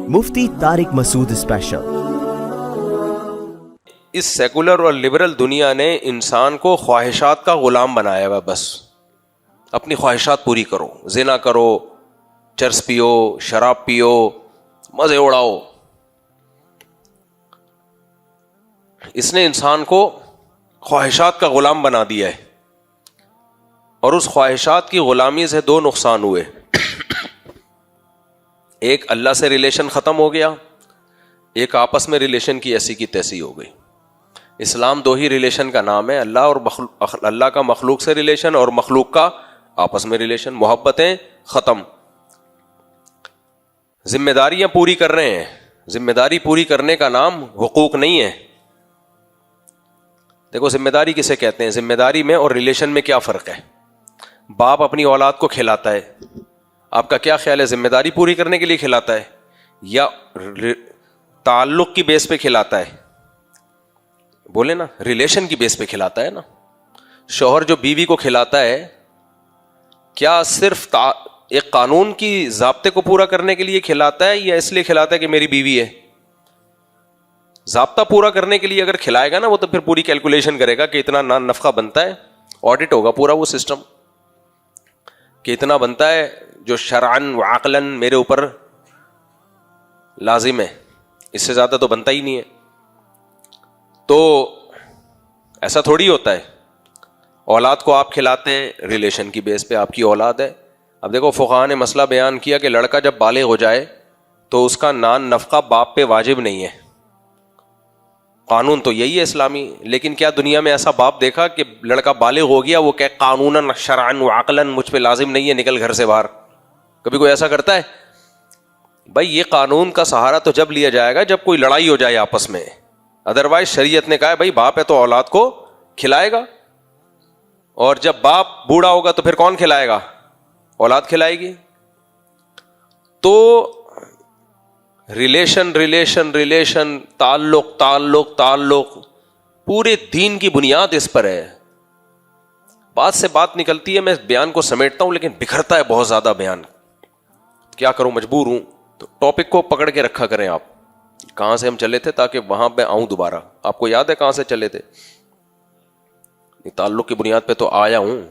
مفتی طارق مسعود special. اس secular اور liberal دنیا نے انسان کو خواہشات کا غلام بنایا ہوا، بس اپنی خواہشات پوری کرو، زنا کرو، چرس پیو، شراب پیو، مزے اڑاؤ۔ اس نے انسان کو خواہشات کا غلام بنا دیا ہے، اور اس خواہشات کی غلامی سے دو نقصان ہوئے۔ ایک اللہ سے ریلیشن ختم ہو گیا، ایک آپس میں ریلیشن کی ایسی کی تیسی ہو گئی۔ اسلام دو ہی ریلیشن کا نام ہے، اللہ اور اللہ کا مخلوق سے ریلیشن اور مخلوق کا آپس میں ریلیشن۔ محبتیں ختم، ذمہ داریاں پوری کر رہے ہیں۔ ذمہ داری پوری کرنے کا نام حقوق نہیں ہے۔ دیکھو ذمہ داری کسے کہتے ہیں؟ ذمہ داری میں اور ریلیشن میں کیا فرق ہے؟ باپ اپنی اولاد کو کھلاتا ہے، آپ کا کیا خیال ہے؟ ذمہ داری پوری کرنے کے لیے کھلاتا ہے یا تعلق کی بیس پہ کھلاتا ہے؟ بولے نا، ریلیشن کی بیس پہ کھلاتا ہے نا۔ شوہر جو بیوی کو کھلاتا ہے، کیا صرف ایک قانون کی ضابطے کو پورا کرنے کے لیے کھلاتا ہے یا اس لیے کھلاتا ہے کہ میری بیوی ہے؟ ضابطہ پورا کرنے کے لیے اگر کھلائے گا نا، وہ تو پھر پوری کیلکولیشن کرے گا کہ اتنا نفقہ بنتا ہے، آڈٹ ہوگا پورا وہ سسٹم کہ اتنا بنتا ہے جو شرعن و عقلاً میرے اوپر لازم ہے، اس سے زیادہ تو بنتا ہی نہیں ہے۔ تو ایسا تھوڑی ہوتا ہے۔ اولاد کو آپ کھلاتے ہیں ریلیشن کی بیس پہ، آپ کی اولاد ہے۔ اب دیکھو فقہاء نے مسئلہ بیان کیا کہ لڑکا جب بالغ ہو جائے تو اس کا نفقہ باپ پہ واجب نہیں ہے۔ قانون تو یہی ہے اسلامی، لیکن کیا دنیا میں ایسا باپ دیکھا کہ لڑکا بالغ ہو گیا وہ کہ قانوناً شرعاً و عقلاً مجھ پہ لازم نہیں ہے، نکل گھر سے باہر؟ کبھی کوئی ایسا کرتا ہے؟ بھائی یہ قانون کا سہارا تو جب لیا جائے گا جب کوئی لڑائی ہو جائے آپس میں، ادروائز شریعت نے کہا ہے بھائی باپ ہے تو اولاد کو کھلائے گا، اور جب باپ بوڑھا ہوگا تو پھر کون کھلائے گا؟ اولاد کھلائے گی۔ تو ریلیشن ریلیشن ریلیشن، تعلق تعلق تعلق، پورے دین کی بنیاد اس پر ہے۔ بات سے بات نکلتی ہے، میں بیان کو سمیٹتا ہوں لیکن بکھرتا ہے بہت زیادہ بیان، کیا کروں، مجبور ہوں۔ تو ٹاپک کو پکڑ کے رکھا کریں آپ، کہاں سے ہم چلے تھے تاکہ وہاں پہ آؤں دوبارہ۔ آپ کو یاد ہے کہاں سے چلے تھے؟ تعلق کی بنیاد پہ تو آیا ہوں،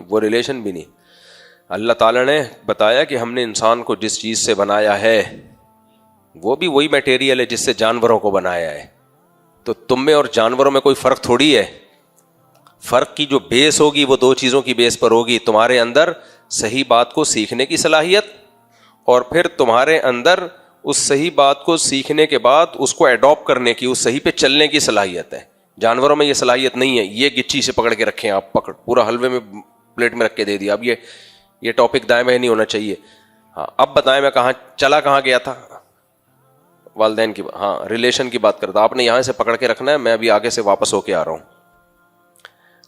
وہ ریلیشن بھی نہیں۔ اللہ تعالیٰ نے بتایا کہ ہم نے انسان کو جس چیز سے بنایا ہے وہ بھی وہی میٹیریل ہے جس سے جانوروں کو بنایا ہے۔ تو تم میں اور جانوروں میں کوئی فرق تھوڑی ہے۔ فرق کی جو بیس ہوگی وہ دو چیزوں کی بیس پر ہوگی، تمہارے اندر صحیح بات کو سیکھنے کی صلاحیت، اور پھر تمہارے اندر اس صحیح بات کو سیکھنے کے بعد اس کو ایڈاپٹ کرنے کی، اس صحیح پہ چلنے کی صلاحیت ہے۔ جانوروں میں یہ صلاحیت نہیں ہے۔ یہ گچی سے پکڑ کے رکھیں آپ، پورا حلوے میں پلیٹ میں رکھ کے دے دیا۔ اب یہ ٹاپک دائیں بائیں نہیں ہونا چاہیے۔ ہاں اب بتائیں میں کہاں گیا تھا؟ والدین کی، ہاں ریلیشن کی بات کرتا۔ آپ نے یہاں سے پکڑ کے رکھنا ہے، میں ابھی آگے سے واپس ہو کے آ رہا ہوں۔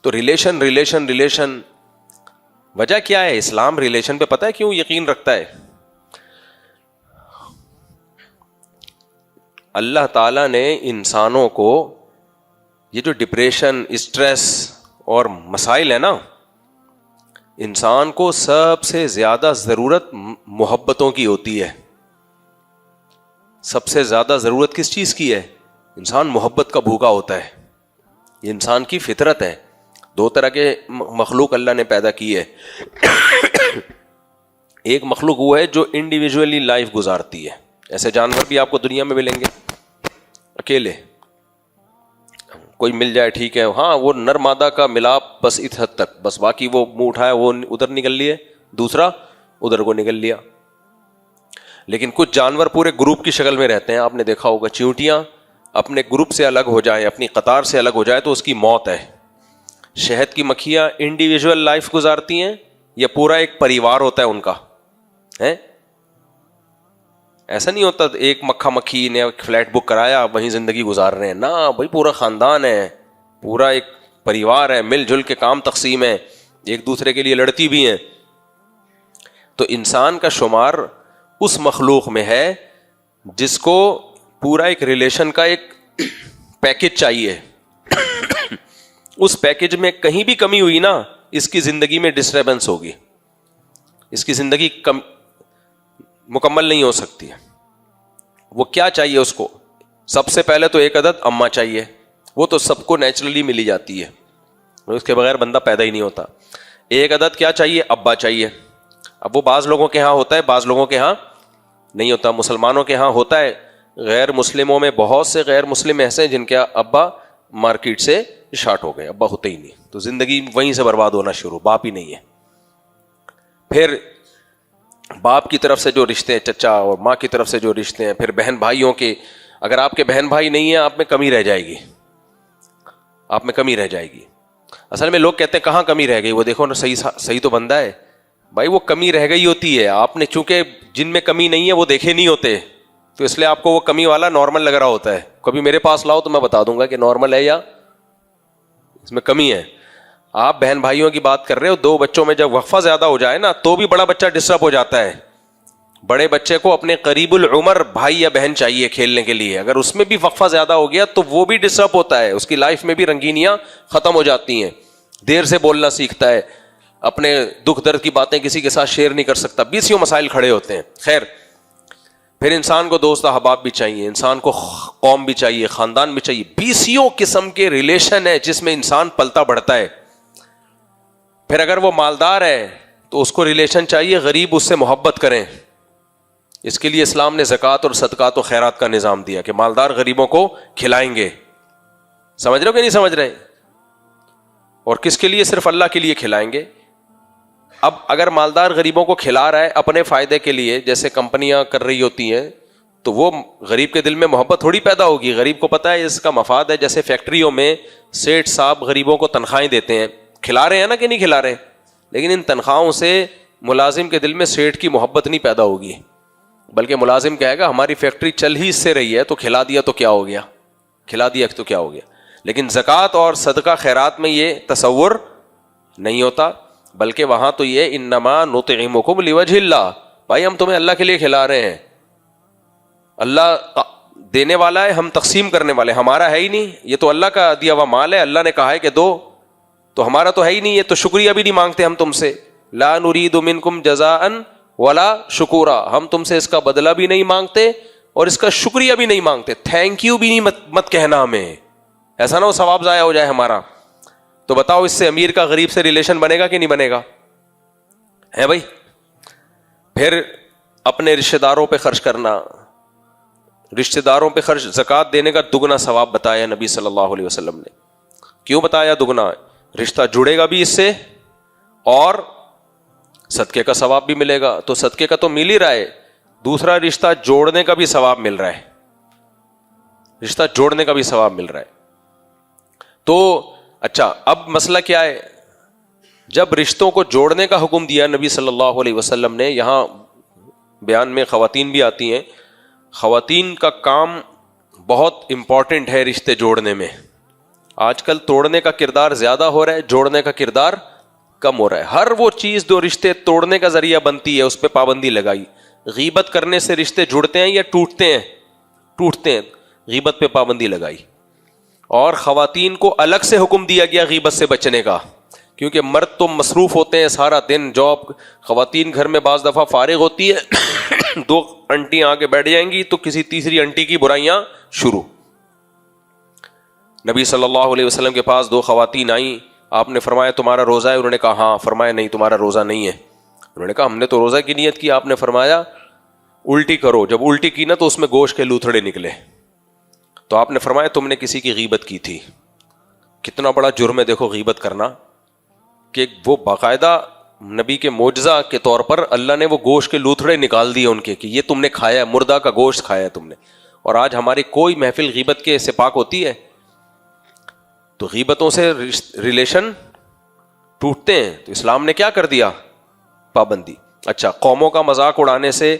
تو ریلیشن ریلیشن ریلیشن، وجہ کیا ہے؟ اسلام ریلیشن پہ پتہ ہے کیوں یقین رکھتا ہے؟ اللہ تعالیٰ نے انسانوں کو یہ جو ڈپریشن، اسٹریس اور مسائل ہے نا، انسان کو سب سے زیادہ ضرورت محبتوں کی ہوتی ہے۔ سب سے زیادہ ضرورت کس چیز کی ہے؟ انسان محبت کا بھوکا ہوتا ہے، یہ انسان کی فطرت ہے۔ دو طرح کے مخلوق اللہ نے پیدا کی ہے۔ ایک مخلوق وہ ہے جو انڈیویجولی لائف گزارتی ہے، ایسے جانور بھی آپ کو دنیا میں ملیں گے، اکیلے کوئی مل جائے ٹھیک ہے، ہاں وہ نر مادہ کا ملاپ بس اس حد تک، بس باقی وہ منہ اٹھایا وہ ادھر نکل لیے، دوسرا ادھر کو نکل لیا۔ لیکن کچھ جانور پورے گروپ کی شکل میں رہتے ہیں، آپ نے دیکھا ہوگا چیونٹیاں اپنے گروپ سے الگ ہو جائیں، اپنی قطار سے الگ ہو جائے تو اس کی موت ہے۔ شہد کی مکھیاں انڈیویجول لائف گزارتی ہیں یا پورا ایک پریوار ہوتا ہے ان کا؟ ہے ایسا نہیں ہوتا ایک مکھا مکھی نے فلیٹ بک کرایا وہیں زندگی گزار رہے ہیں، نہ بھائی پورا خاندان ہے، پورا ایک پریوار ہے، مل جل کے کام تقسیم ہے، ایک دوسرے کے لیے لڑتی بھی ہیں۔ تو انسان کا شمار اس مخلوق میں ہے جس کو پورا ایک ریلیشن کا ایک پیکج چاہیے۔ اس پیکج میں کہیں بھی کمی ہوئی نا، اس کی زندگی میں ڈسٹربنس ہوگی، اس کی زندگی مکمل نہیں ہو سکتی ہے۔ وہ کیا چاہیے اس کو؟ سب سے پہلے تو ایک عدد اماں چاہیے، وہ تو سب کو نیچرلی ملی جاتی ہے، اس کے بغیر بندہ پیدا ہی نہیں ہوتا۔ ایک عدد کیا چاہیے؟ ابا چاہیے۔ اب وہ بعض لوگوں کے ہاں ہوتا ہے، بعض لوگوں کے ہاں نہیں ہوتا۔ مسلمانوں کے ہاں ہوتا ہے، غیر مسلموں میں بہت سے غیر مسلم ایسے ہیں جن کے ابا مارکیٹ سے شارٹ ہو گئے، ابا ہوتے ہی نہیں، تو زندگی وہیں سے برباد ہونا شروع، باپ ہی نہیں ہے۔ پھر باپ کی طرف سے جو رشتے ہیں، چچا اور ماں کی طرف سے جو رشتے ہیں، پھر بہن بھائیوں کے، اگر آپ کے بہن بھائی نہیں ہیں آپ میں کمی رہ جائے گی، آپ میں کمی رہ جائے گی۔ اصل میں لوگ کہتے ہیں کہاں کمی رہ گئی، وہ دیکھو نا صحیح تو بندہ ہے بھائی، وہ کمی رہ گئی ہوتی ہے، آپ نے چونکہ جن میں کمی نہیں ہے وہ دیکھے نہیں ہوتے، تو اس لیے آپ کو وہ کمی والا نارمل لگ رہا ہوتا ہے۔ کبھی میرے پاس لاؤ تو میں بتا دوں گا کہ نارمل ہے یا اس میں کمی ہے۔ آپ بہن بھائیوں کی بات کر رہے ہو، دو بچوں میں جب وقفہ زیادہ ہو جائے نا تو بھی بڑا بچہ ڈسٹرب ہو جاتا ہے۔ بڑے بچے کو اپنے قریب العمر بھائی یا بہن چاہیے کھیلنے کے لیے، اگر اس میں بھی وقفہ زیادہ ہو گیا تو وہ بھی ڈسٹرب ہوتا ہے، اس کی لائف میں بھی رنگینیاں ختم ہو جاتی ہیں، دیر سے بولنا سیکھتا ہے، اپنے دکھ درد کی باتیں کسی کے ساتھ شیئر نہیں کر سکتا، بیسیوں مسائل کھڑے ہوتے ہیں۔ خیر، پھر انسان کو دوست احباب بھی چاہیے، انسان کو قوم بھی چاہیے، خاندان بھی چاہیے، بیسیوں قسم کے ریلیشن ہے جس میں انسان پلتا بڑھتا ہے۔ پھر اگر وہ مالدار ہے تو اس کو ریلیشن چاہیے، غریب اس سے محبت کریں، اس کے لیے اسلام نے زکوٰۃ اور صدقات و خیرات کا نظام دیا کہ مالدار غریبوں کو کھلائیں گے۔ سمجھ رہے ہو کہ نہیں سمجھ رہے؟ اور کس کے لیے؟ صرف اللہ کے لیے کھلائیں گے۔ اب اگر مالدار غریبوں کو کھلا رہا ہے اپنے فائدے کے لیے، جیسے کمپنیاں کر رہی ہوتی ہیں، تو وہ غریب کے دل میں محبت تھوڑی پیدا ہوگی، غریب کو پتہ ہے اس کا مفاد ہے۔ جیسے فیکٹریوں میں سیٹھ صاحب غریبوں کو تنخواہیں دیتے ہیں، کھلا رہے ہیں نا کہ نہیں کھلا رہے، لیکن ان تنخواہوں سے ملازم کے دل میں سیٹھ کی محبت نہیں پیدا ہوگی، بلکہ ملازم کہے گا ہماری فیکٹری چل ہی اس سے رہی ہے، تو کھلا دیا تو کیا ہو گیا، کھلا دیا تو کیا ہو گیا۔ لیکن زکوٰۃ اور صدقہ خیرات میں یہ تصور نہیں ہوتا، بلکہ وہاں تو یہ انما نطعمکم لوجہ اللہ، بھائی ہم تمہیں اللہ کے لیے کھلا رہے ہیں، اللہ دینے والا ہے، ہم تقسیم کرنے والے، ہمارا ہے ہی نہیں، یہ تو اللہ کا دیا ہوا مال ہے، اللہ نے کہا ہے کہ دو، تو ہمارا تو ہے ہی نہیں، یہ تو شکریہ بھی نہیں مانگتے ہم تم سے، لا نرید منکم جزاء ولا شکورا، ہم تم سے اس کا بدلہ بھی نہیں مانگتے اور اس کا شکریہ بھی نہیں مانگتے، تھینک یو بھی نہیں مت کہنا ہمیں، ایسا نہ ہو ثواب ضائع ہو جائے ہمارا۔ تو بتاؤ اس سے امیر کا غریب سے ریلیشن بنے گا کہ نہیں بنے گا؟ ہے بھائی۔ پھر اپنے رشتہ داروں پہ خرچ کرنا، رشتہ داروں پہ خرچ، زکوٰۃ دینے کا دگنا ثواب بتایا نبی صلی اللہ علیہ وسلم نے۔ کیوں بتایا دگنا؟ رشتہ جڑے گا بھی اس سے اور صدقے کا ثواب بھی ملے گا، تو صدقے کا تو مل ہی رہا ہے، دوسرا رشتہ جوڑنے کا بھی ثواب مل رہا ہے، رشتہ جوڑنے کا بھی ثواب مل رہا ہے۔ تو اچھا، اب مسئلہ کیا ہے؟ جب رشتوں کو جوڑنے کا حکم دیا نبی صلی اللہ علیہ وسلم نے، یہاں بیان میں خواتین بھی آتی ہیں، خواتین کا کام بہت امپورٹنٹ ہے رشتے جوڑنے میں۔ آج کل توڑنے کا کردار زیادہ ہو رہا ہے، جوڑنے کا کردار کم ہو رہا ہے۔ ہر وہ چیز جو رشتے توڑنے کا ذریعہ بنتی ہے اس پہ پابندی لگائی۔ غیبت کرنے سے رشتے جڑتے ہیں یا ٹوٹتے ہیں؟ ٹوٹتے ہیں، غیبت پہ پابندی لگائی۔ اور خواتین کو الگ سے حکم دیا گیا غیبت سے بچنے کا، کیونکہ مرد تو مصروف ہوتے ہیں سارا دن جاب، خواتین گھر میں بعض دفعہ فارغ ہوتی ہے، دو انٹیاں آگے بیٹھ جائیں گی تو کسی تیسری انٹی کی برائیاں شروع۔ نبی صلی اللہ علیہ وسلم کے پاس دو خواتین آئیں، آپ نے فرمایا تمہارا روزہ ہے؟ انہوں نے کہا ہاں۔ فرمایا نہیں تمہارا روزہ نہیں ہے۔ انہوں نے کہا ہم نے تو روزہ کی نیت کی۔ آپ نے فرمایا الٹی کرو، جب الٹی کی نا تو اس میں گوشت کے لوتھڑے نکلے، تو آپ نے فرمایا تم نے کسی کی غیبت کی تھی۔ کتنا بڑا جرم ہے دیکھو غیبت کرنا، کہ وہ باقاعدہ نبی کے معجزہ کے طور پر اللہ نے وہ گوشت کے لوتھڑے نکال دیے ان کے، کہ یہ تم نے کھایا ہے، مردہ کا گوشت کھایا ہے تم نے۔ اور آج ہماری کوئی محفل غیبت کے سے پاک ہوتی ہے؟ تو غیبتوں سے ریلیشن ٹوٹتے ہیں، تو اسلام نے کیا کر دیا؟ پابندی۔ اچھا، قوموں کا مذاق اڑانے سے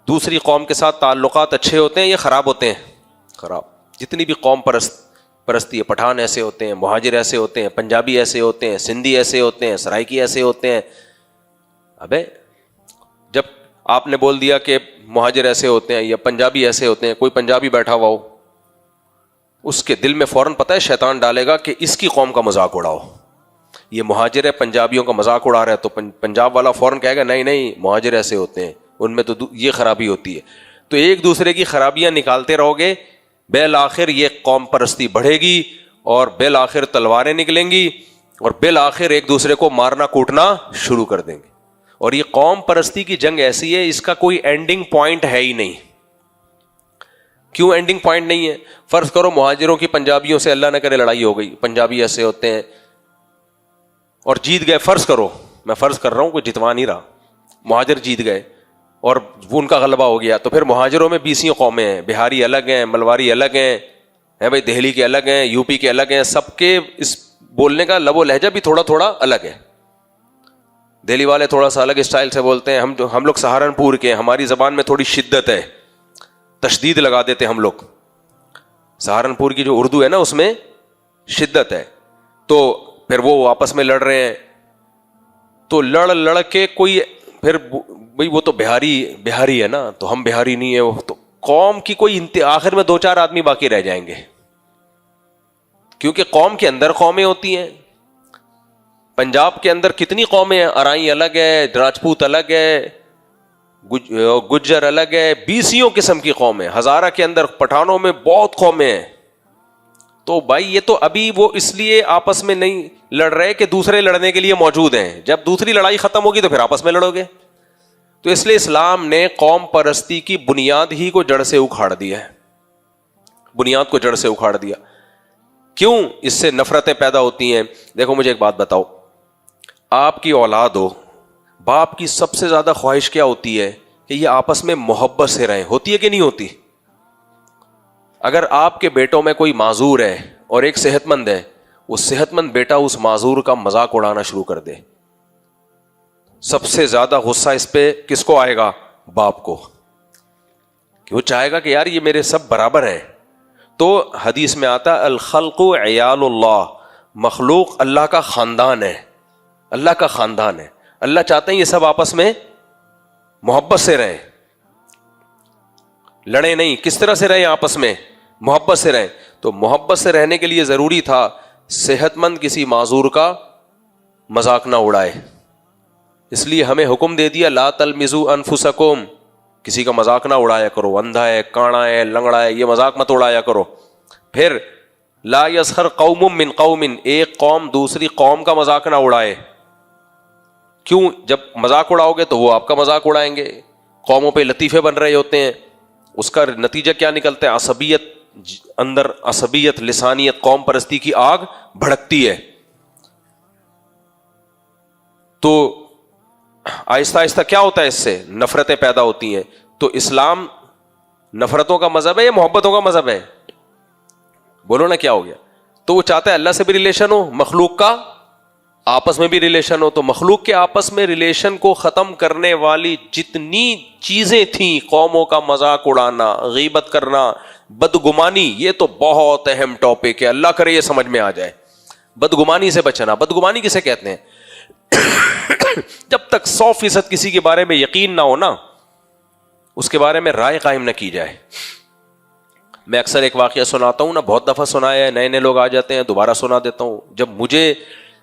دوسری قوم کے ساتھ تعلقات اچھے ہوتے ہیں یا خراب ہوتے ہیں؟ خراب۔ جتنی بھی قوم پرستی ہے، پٹھان ایسے ہوتے ہیں، مہاجر ایسے ہوتے ہیں، پنجابی ایسے ہوتے ہیں، سندھی ایسے ہوتے ہیں، سرائکی ایسے ہوتے ہیں۔ ابے جب آپ نے بول دیا کہ مہاجر ایسے ہوتے ہیں یا پنجابی ایسے ہوتے ہیں، کوئی پنجابی بیٹھا ہوا ہو، اس کے دل میں فوراً پتہ ہے شیطان ڈالے گا کہ اس کی قوم کا مذاق اڑاؤ، یہ مہاجر ہے پنجابیوں کا مذاق اڑا رہا ہے، تو پنجاب والا فوراً کہے گا نہیں نہیں مہاجر ایسے ہوتے ہیں، ان میں تو یہ خرابی ہوتی ہے۔ تو ایک دوسرے کی خرابیاں نکالتے رہو گے، بالآخر یہ قوم پرستی بڑھے گی اور بالآخر تلواریں نکلیں گی اور بالآخر ایک دوسرے کو مارنا کوٹنا شروع کر دیں گے. اور یہ قوم پرستی کی جنگ ایسی ہے، اس کا کوئی اینڈنگ پوائنٹ ہے ہی نہیں. کیوں اینڈنگ پوائنٹ نہیں ہے؟ فرض کرو مہاجروں کی پنجابیوں سے اللہ نہ کرے لڑائی ہو گئی، پنجابی ایسے ہوتے ہیں اور جیت گئے. فرض کرو، میں فرض کر رہا ہوں، کوئی جتوا نہیں رہا، مہاجر جیت گئے اور ان کا غلبہ ہو گیا. تو پھر مہاجروں میں 20 قومیں ہیں، بہاری الگ ہیں، ملواری الگ ہیں بھائی، دہلی کے الگ ہیں، یو پی کے الگ ہیں، سب کے اس بولنے کا لب و لہجہ بھی تھوڑا تھوڑا الگ ہے. دہلی والے تھوڑا سا الگ اسٹائل سے بولتے ہیں، ہم لوگ سہارنپور کے، ہماری زبان میں تھوڑی شدت ہے، تشدید لگا دیتے ہم لوگ. سہارنپور کی جو اردو ہے نا اس میں شدت ہے. تو پھر وہ آپس میں لڑ رہے ہیں، تو لڑ کے کوئی پھر بھئی وہ تو بہاری ہے نا، تو ہم بہاری نہیں ہے، وہ تو قوم کی کوئی آخر میں 2-4 آدمی باقی رہ جائیں گے، کیونکہ قوم کے اندر قومیں ہوتی ہیں. پنجاب کے اندر کتنی قومیں ہیں، ارائی الگ ہے، راجپوت الگ ہے، گجر الگ ہے، 20 قسم کی قومیں. ہزارہ کے اندر پٹھانوں میں بہت قومیں ہیں. تو بھائی یہ تو ابھی وہ اس لیے آپس میں نہیں لڑ رہے کہ دوسرے لڑنے کے لیے موجود ہیں، جب دوسری لڑائی ختم ہوگی تو پھر آپس میں لڑو گے. تو اس لیے اسلام نے قوم پرستی کی بنیاد ہی کو جڑ سے اکھاڑ دیا ہے، بنیاد کو جڑ سے اکھاڑ دیا. کیوں؟ اس سے نفرتیں پیدا ہوتی ہیں. دیکھو مجھے ایک بات بتاؤ، آپ کی اولاد ہو، باپ کی سب سے زیادہ خواہش کیا ہوتی ہے کہ یہ آپس میں محبت سے رہیں. ہوتی ہے کہ نہیں ہوتی؟ اگر آپ کے بیٹوں میں کوئی معذور ہے اور ایک صحت مند ہے، وہ صحت مند بیٹا اس معذور کا مذاق اڑانا شروع کر دے، سب سے زیادہ غصہ اس پہ کس کو آئے گا؟ باپ کو، کہ وہ چاہے گا کہ یار یہ میرے سب برابر ہیں. تو حدیث میں آتا ہے الخلق عیال اللہ، مخلوق اللہ کا خاندان ہے، اللہ کا خاندان ہے. اللہ چاہتے ہیں یہ سب آپس میں محبت سے رہیں، لڑیں نہیں. کس طرح سے رہیں؟ آپس میں محبت سے رہیں. تو محبت سے رہنے کے لیے ضروری تھا صحت مند کسی معذور کا مذاق نہ اڑائے. اس لیے ہمیں حکم دے دیا لا تلمزوا انفسکم، کسی کا مذاق نہ اڑایا کرو، اندھا ہے، کانا ہے، لنگڑا ہے، یہ مذاق مت اڑایا کرو. پھر لا یسخر قوم من قوم، ایک قوم دوسری قوم کا مذاق نہ اڑائے. کیوں؟ جب مذاق اڑاؤ گے تو وہ آپ کا مذاق اڑائیں گے. قوموں پہ لطیفے بن رہے ہوتے ہیں، اس کا نتیجہ کیا نکلتا ہے؟ عصبیت، اندر عصبیت، لسانیت، قوم پرستی کی آگ بھڑکتی ہے. تو آہستہ آہستہ کیا ہوتا ہے؟ اس سے نفرتیں پیدا ہوتی ہیں. تو اسلام نفرتوں کا مذہب ہے یا محبتوں کا مذہب ہے؟ بولو نا کیا ہو گیا؟ تو وہ چاہتا ہے اللہ سے بھی ریلیشن ہو، مخلوق کا آپس میں بھی ریلیشن ہو. تو مخلوق کے آپس میں ریلیشن کو ختم کرنے والی جتنی چیزیں تھیں، قوموں کا مذاق اڑانا، غیبت کرنا، بدگمانی، یہ تو بہت اہم ٹاپک ہے، اللہ کرے یہ سمجھ میں آ جائے. بدگمانی سے بچنا. بدگمانی کسے کہتے ہیں؟ جب تک 100% کسی کے بارے میں یقین نہ ہو نا، اس کے بارے میں رائے قائم نہ کی جائے. میں اکثر ایک واقعہ سناتا ہوں نا، بہت دفعہ سنایا ہے، نئے نئے لوگ آ جاتے ہیں، دوبارہ سنا دیتا ہوں. جب مجھے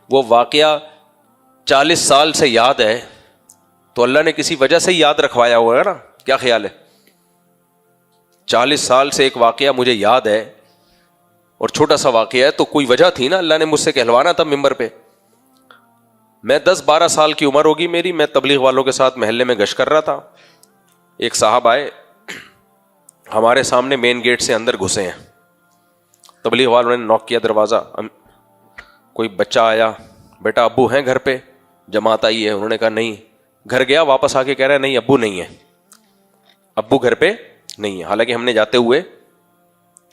وہ واقعہ 40 سال سے یاد ہے تو اللہ نے کسی وجہ سے یاد رکھوایا ہوا ہے نا. کیا خیال ہے؟ 40 سال سے ایک واقعہ مجھے یاد ہے اور چھوٹا سا واقعہ ہے، تو کوئی وجہ تھی نا، اللہ نے مجھ سے کہلوانا تھا ممبر پہ. میں 10-12 سال کی عمر ہوگی میری، میں تبلیغ والوں کے ساتھ محلے میں گشت کر رہا تھا. ایک صاحب آئے ہمارے سامنے، مین گیٹ سے اندر گھسے ہیں. تبلیغ والوں نے نوک کیا دروازہ، کوئی بچہ آیا، بیٹا ابو ہیں گھر پہ؟ جماعت آئی ہے. انہوں نے کہا نہیں. گھر گیا، واپس آ کے کہہ رہا ہے نہیں ابو نہیں ہے، ابو گھر پہ نہیں ہے. حالانکہ ہم نے جاتے ہوئے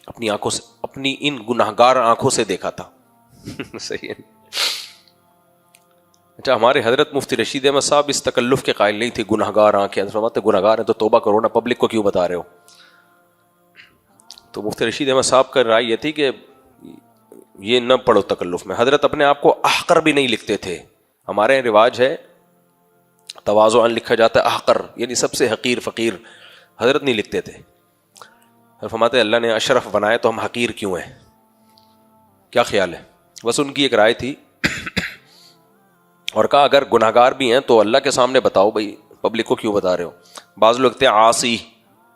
اپنی آنکھوں سے، اپنی ان گناہگار آنکھوں سے دیکھا تھا. صحیح ہے. اچھا، ہمارے حضرت مفتی رشید احمد صاحب اس تکلف کے قائل نہیں تھے. گناہگار آنکھیں، فرماتے گناہگار ہیں تو توبہ کرو نا، پبلک کو کیوں بتا رہے ہو؟ تو مفتی رشید احمد صاحب کا رائے یہ تھی کہ یہ نہ پڑھو تکلف میں. حضرت اپنے آپ کو احقر بھی نہیں لکھتے تھے. ہمارے رواج ہے تواضعاً لکھا جاتا ہے احقر، یعنی سب سے حقیر فقیر. حضرت نہیں لکھتے تھے. فرماتے اللہ نے اشرف بنائے تو ہم حقیر کیوں ہیں؟ کیا خیال ہے؟ بس ان کی ایک رائے تھی. اور کہا اگر گناہگار بھی ہیں تو اللہ کے سامنے بتاؤ بھائی، پبلک کو کیوں بتا رہے ہو؟ بعض لوگ کہتے ہیں عاصی،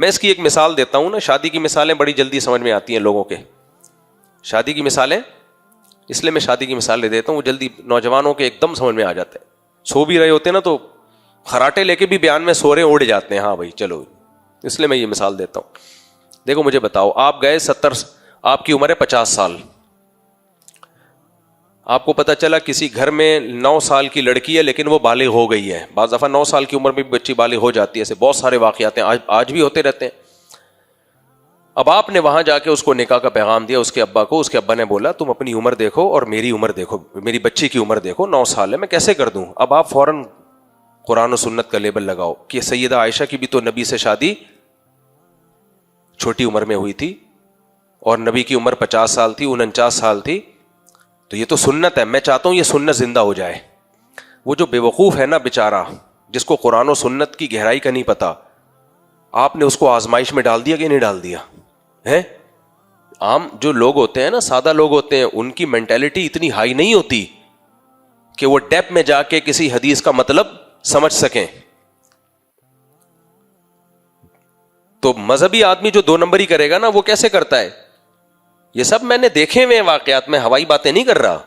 میں اس کی ایک مثال دیتا ہوں نا, شادی کی مثالیں بڑی جلدی سمجھ میں آتی ہیں لوگوں کے. شادی کی مثالیں, اس لیے میں شادی کی مثال لے دیتا ہوں, وہ جلدی نوجوانوں کے ایک دم سمجھ میں آ جاتے ہیں. سو بھی رہے ہوتے ہیں نا تو خراٹے لے کے بھی بیان میں سورے اڑ جاتے ہیں, ہاں بھائی چلو, اس لیے میں یہ مثال دیتا ہوں. دیکھو مجھے بتاؤ, آپ گئے 70, آپ کی عمر ہے 50 سال, آپ کو پتا چلا کسی گھر میں 9 سال کی لڑکی ہے لیکن وہ بالغ ہو گئی ہے. بعض دفعہ 9 سال کی عمر میں بھی بچی بالغ ہو جاتی ہے, ایسے بہت سارے واقعات ہیں, آج بھی ہوتے رہتے ہیں. اب آپ نے وہاں جا کے اس کو نکاح کا پیغام دیا, اس کے ابا کو. اس کے ابا نے بولا تم اپنی عمر دیکھو اور میری عمر دیکھو, میری بچی کی عمر دیکھو, 9 سال ہے, میں کیسے کر دوں. اب آپ فوراً قرآن و سنت کا لیبل لگاؤ کہ سیدہ عائشہ کی بھی تو نبی سے شادی چھوٹی عمر میں ہوئی تھی اور نبی کی عمر 50 سال تھی, 49 سال تھی, تو یہ تو سنت ہے. میں چاہتا ہوں یہ سنت زندہ ہو جائے. وہ جو بے وقوف ہے نا بیچارہ, جس کو قرآن و سنت کی گہرائی کا نہیں پتا, آپ نے اس کو آزمائش میں ڈال دیا کہ نہیں ڈال دیا ہے. عام جو لوگ ہوتے ہیں نا, سادہ لوگ ہوتے ہیں, ان کی مینٹیلٹی اتنی ہائی نہیں ہوتی کہ وہ ڈیپ میں جا کے کسی حدیث کا مطلب سمجھ سکیں. تو مذہبی آدمی جو 2 نمبری کرے گا نا, وہ کیسے کرتا ہے. یہ سب میں نے دیکھے ہوئے واقعات میں, ہوائی باتیں نہیں کر رہا.